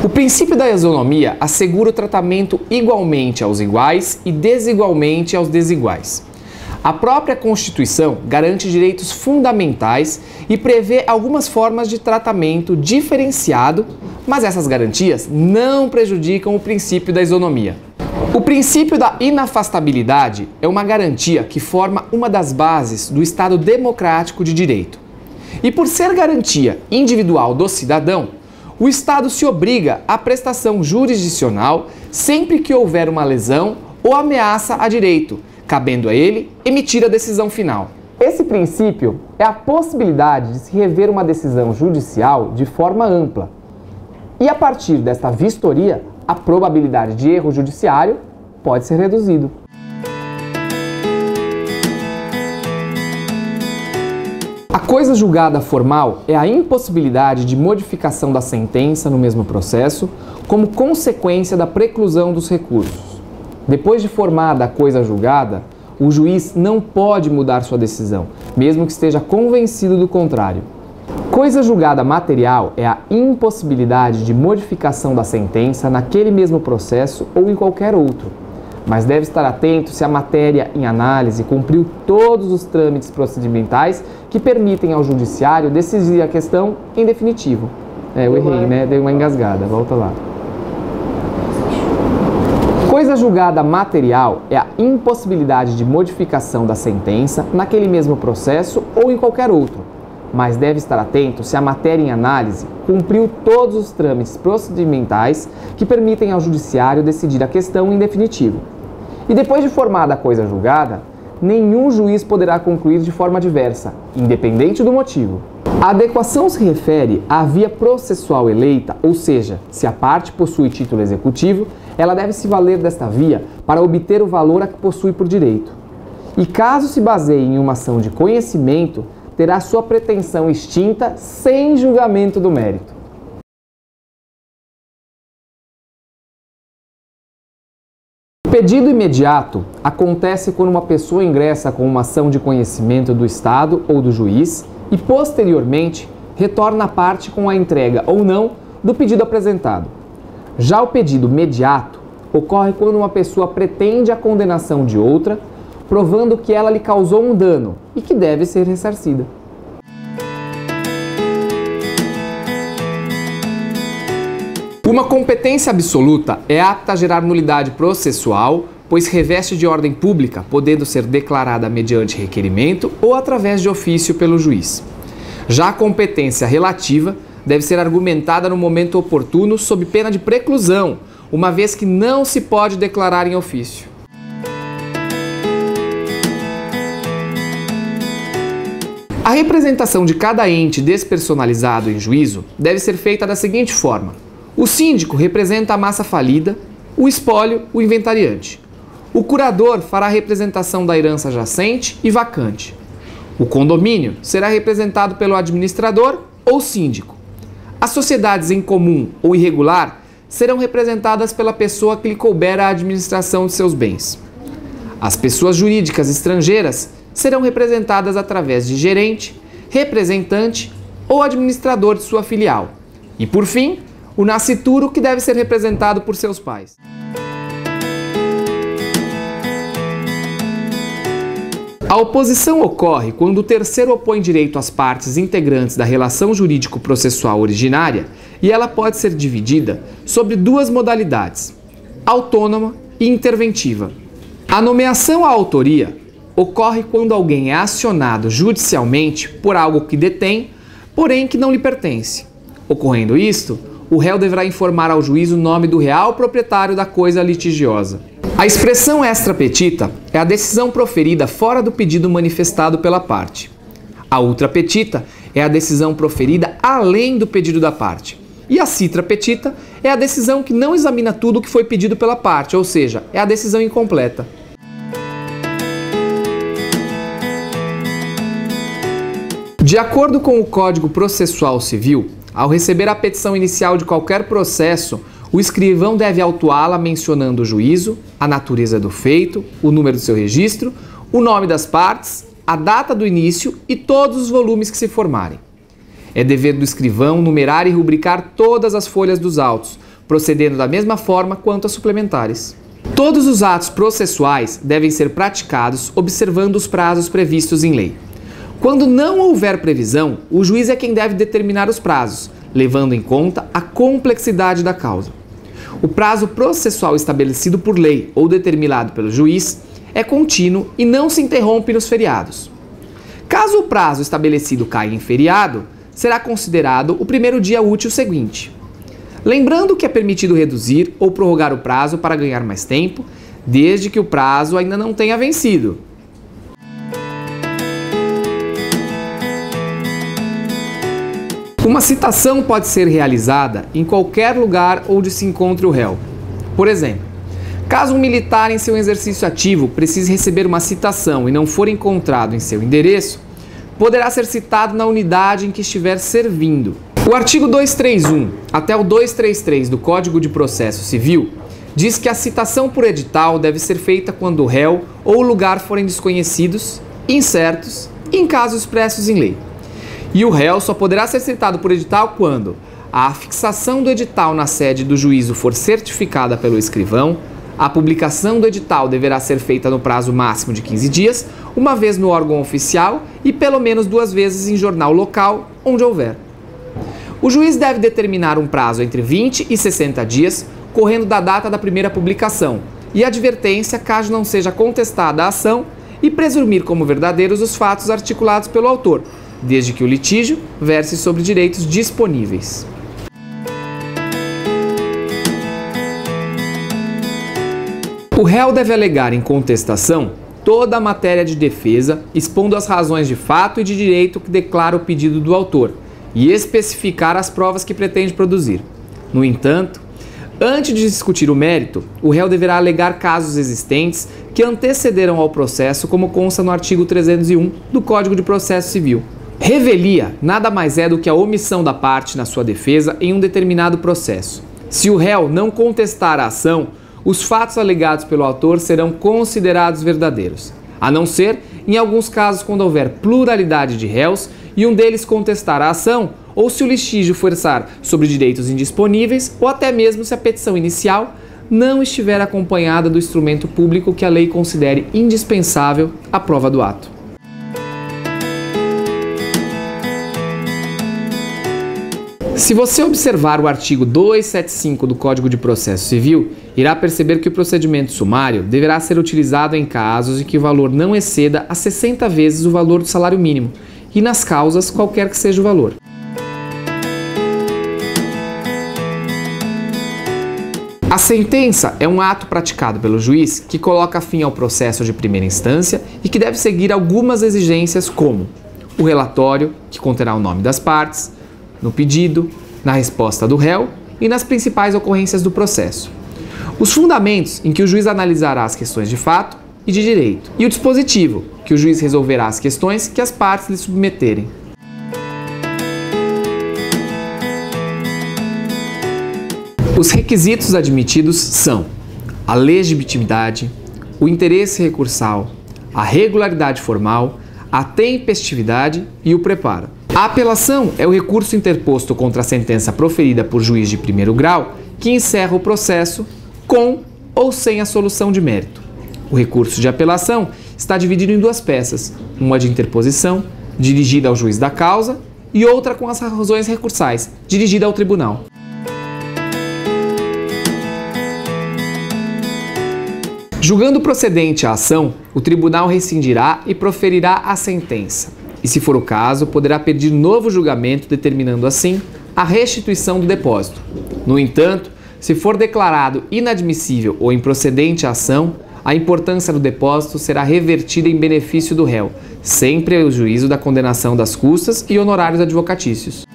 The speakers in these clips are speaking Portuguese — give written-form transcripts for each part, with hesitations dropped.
O princípio da isonomia assegura o tratamento igualmente aos iguais e desigualmente aos desiguais. A própria Constituição garante direitos fundamentais e prevê algumas formas de tratamento diferenciado, mas essas garantias não prejudicam o princípio da isonomia. O princípio da inafastabilidade é uma garantia que forma uma das bases do Estado democrático de direito. E por ser garantia individual do cidadão, o Estado se obriga à prestação jurisdicional sempre que houver uma lesão ou ameaça a direito, cabendo a ele emitir a decisão final. Esse princípio é a possibilidade de se rever uma decisão judicial de forma ampla. E a partir desta vistoria, a probabilidade de erro judiciário pode ser reduzido. A coisa julgada formal é a impossibilidade de modificação da sentença no mesmo processo, como consequência da preclusão dos recursos. Depois de formada a coisa julgada, o juiz não pode mudar sua decisão, mesmo que esteja convencido do contrário. Coisa julgada material é a impossibilidade de modificação da sentença naquele mesmo processo ou em qualquer outro, mas deve estar atento se a matéria em análise cumpriu todos os trâmites procedimentais que permitem ao judiciário decidir a questão em definitivo. Eu errei, né? Dei uma engasgada, volta lá. Coisa julgada material é a impossibilidade de modificação da sentença naquele mesmo processo ou em qualquer outro, mas deve estar atento se a matéria em análise cumpriu todos os trâmites procedimentais que permitem ao judiciário decidir a questão em definitivo. E depois de formada a coisa julgada, nenhum juiz poderá concluir de forma diversa, independente do motivo. A adequação se refere à via processual eleita, ou seja, se a parte possui título executivo, ela deve se valer desta via para obter o valor a que possui por direito. E caso se baseie em uma ação de conhecimento, terá sua pretensão extinta sem julgamento do mérito. O pedido imediato acontece quando uma pessoa ingressa com uma ação de conhecimento do Estado ou do juiz e, posteriormente, retorna à parte com a entrega ou não do pedido apresentado. Já o pedido mediato ocorre quando uma pessoa pretende a condenação de outra, provando que ela lhe causou um dano e que deve ser ressarcida. Uma competência absoluta é apta a gerar nulidade processual, pois reveste de ordem pública, podendo ser declarada mediante requerimento ou através de ofício pelo juiz. Já a competência relativa deve ser argumentada no momento oportuno sob pena de preclusão, uma vez que não se pode declarar em ofício. A representação de cada ente despersonalizado em juízo deve ser feita da seguinte forma: o síndico representa a massa falida, o espólio, o inventariante. O curador fará a representação da herança jacente e vacante. O condomínio será representado pelo administrador ou síndico. As sociedades em comum ou irregular serão representadas pela pessoa que lhe couber a administração de seus bens. As pessoas jurídicas estrangeiras serão representadas através de gerente, representante ou administrador de sua filial. E, por fim, o nascituro, que deve ser representado por seus pais. A oposição ocorre quando o terceiro opõe direito às partes integrantes da relação jurídico-processual originária e ela pode ser dividida sobre duas modalidades: autônoma e interventiva. A nomeação à autoria ocorre quando alguém é acionado judicialmente por algo que detém, porém que não lhe pertence. Ocorrendo isto, o réu deverá informar ao juiz o nome do real proprietário da coisa litigiosa. A expressão extra petita é a decisão proferida fora do pedido manifestado pela parte. A ultra petita é a decisão proferida além do pedido da parte. E a citra petita é a decisão que não examina tudo o que foi pedido pela parte, ou seja, é a decisão incompleta. De acordo com o Código Processual Civil, ao receber a petição inicial de qualquer processo, o escrivão deve autuá-la mencionando o juízo, a natureza do feito, o número do seu registro, o nome das partes, a data do início e todos os volumes que se formarem. É dever do escrivão numerar e rubricar todas as folhas dos autos, procedendo da mesma forma quanto as suplementares. Todos os atos processuais devem ser praticados observando os prazos previstos em lei. Quando não houver previsão, o juiz é quem deve determinar os prazos, levando em conta a complexidade da causa. O prazo processual estabelecido por lei ou determinado pelo juiz é contínuo e não se interrompe nos feriados. Caso o prazo estabelecido caia em feriado, será considerado o primeiro dia útil seguinte. Lembrando que é permitido reduzir ou prorrogar o prazo para ganhar mais tempo, desde que o prazo ainda não tenha vencido. Uma citação pode ser realizada em qualquer lugar onde se encontre o réu. Por exemplo, caso um militar em seu exercício ativo precise receber uma citação e não for encontrado em seu endereço, poderá ser citado na unidade em que estiver servindo. O artigo 231 até o 233 do Código de Processo Civil diz que a citação por edital deve ser feita quando o réu ou o lugar forem desconhecidos, incertos e em casos expressos em lei. E o réu só poderá ser citado por edital quando a fixação do edital na sede do juízo for certificada pelo escrivão, a publicação do edital deverá ser feita no prazo máximo de 15 dias, uma vez no órgão oficial e pelo menos 2 vezes em jornal local, onde houver. O juiz deve determinar um prazo entre 20 e 60 dias, correndo da data da primeira publicação, e advertência caso não seja contestada a ação e presumir como verdadeiros os fatos articulados pelo autor, desde que o litígio verse sobre direitos disponíveis. O réu deve alegar em contestação toda a matéria de defesa, expondo as razões de fato e de direito que declara o pedido do autor, e especificar as provas que pretende produzir. No entanto, antes de discutir o mérito, o réu deverá alegar casos existentes que antecederam ao processo, como consta no artigo 301 do Código de Processo Civil. Revelia nada mais é do que a omissão da parte na sua defesa em um determinado processo. Se o réu não contestar a ação, os fatos alegados pelo autor serão considerados verdadeiros, a não ser em alguns casos quando houver pluralidade de réus e um deles contestar a ação, ou se o litígio versar sobre direitos indisponíveis, ou até mesmo se a petição inicial não estiver acompanhada do instrumento público que a lei considere indispensável à prova do ato. Se você observar o artigo 275 do Código de Processo Civil, irá perceber que o procedimento sumário deverá ser utilizado em casos em que o valor não exceda a 60 vezes o valor do salário mínimo, e nas causas qualquer que seja o valor. A sentença é um ato praticado pelo juiz que coloca fim ao processo de primeira instância e que deve seguir algumas exigências como o relatório, que conterá o nome das partes, no pedido, na resposta do réu e nas principais ocorrências do processo. Os fundamentos em que o juiz analisará as questões de fato e de direito, e o dispositivo, que o juiz resolverá as questões que as partes lhe submeterem. Os requisitos admitidos são a legitimidade, o interesse recursal, a regularidade formal, a tempestividade e o preparo. A apelação é o recurso interposto contra a sentença proferida por juiz de primeiro grau que encerra o processo com ou sem a solução de mérito. O recurso de apelação está dividido em 2 peças, uma de interposição, dirigida ao juiz da causa, e outra com as razões recursais, dirigida ao tribunal. Julgando procedente a ação, o tribunal rescindirá e proferirá a sentença. E, se for o caso, poderá pedir novo julgamento, determinando assim a restituição do depósito. No entanto, se for declarado inadmissível ou improcedente a ação, a importância do depósito será revertida em benefício do réu, sempre ao juízo da condenação das custas e honorários advocatícios.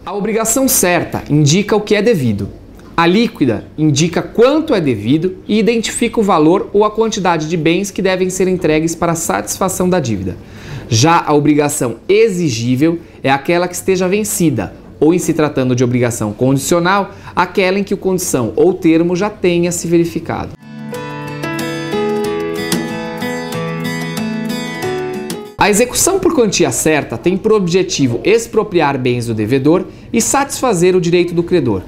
A obrigação certa indica o que é devido. A líquida indica quanto é devido e identifica o valor ou a quantidade de bens que devem ser entregues para a satisfação da dívida. Já a obrigação exigível é aquela que esteja vencida, ou, em se tratando de obrigação condicional, aquela em que a condição ou termo já tenha se verificado. A A execução por quantia certa tem por objetivo expropriar bens do devedor e satisfazer o direito do credor.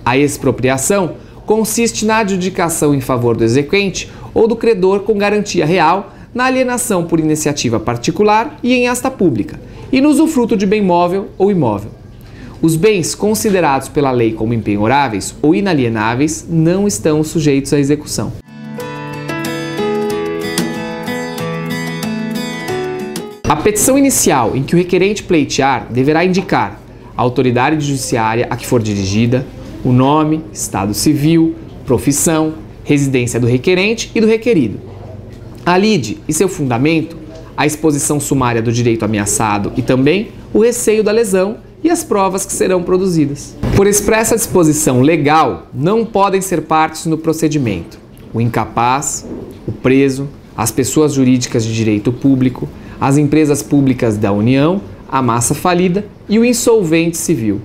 A expropriação consiste na adjudicação em favor do exequente ou do credor com garantia real, na alienação por iniciativa particular e em asta pública, e no usufruto de bem móvel ou imóvel. Os bens considerados pela lei como impenhoráveis ou inalienáveis não estão sujeitos à execução. A petição inicial em que o requerente pleitear deverá indicar a autoridade judiciária a que for dirigida, o nome, estado civil, profissão, residência do requerente e do requerido, a lide e seu fundamento, a exposição sumária do direito ameaçado e também o receio da lesão e as provas que serão produzidas. Por expressa disposição legal, não podem ser partes no procedimento o incapaz, o preso, as pessoas jurídicas de direito público, as empresas públicas da União, a massa falida e o insolvente civil.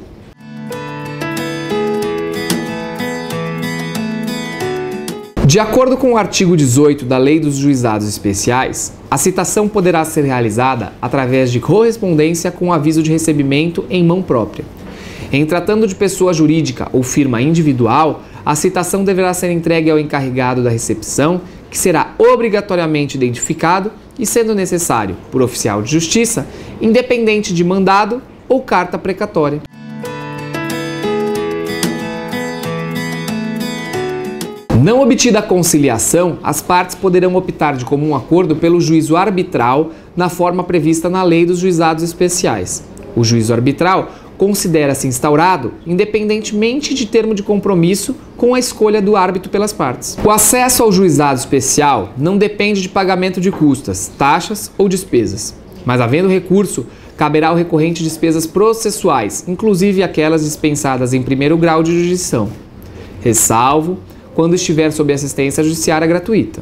De acordo com o artigo 18 da Lei dos Juizados Especiais, a citação poderá ser realizada através de correspondência com aviso de recebimento em mão própria. Em tratando de pessoa jurídica ou firma individual, a citação deverá ser entregue ao encarregado da recepção, que será obrigatoriamente identificado e, sendo necessário, por oficial de justiça, independente de mandado ou carta precatória. Não obtida a conciliação, as partes poderão optar de comum acordo pelo juízo arbitral na forma prevista na Lei dos Juizados Especiais. O juízo arbitral considera-se instaurado independentemente de termo de compromisso com a escolha do árbitro pelas partes. O acesso ao juizado especial não depende de pagamento de custas, taxas ou despesas, mas havendo recurso, caberá ao recorrente despesas processuais, inclusive aquelas dispensadas em primeiro grau de jurisdição, ressalvo quando estiver sob assistência judiciária gratuita.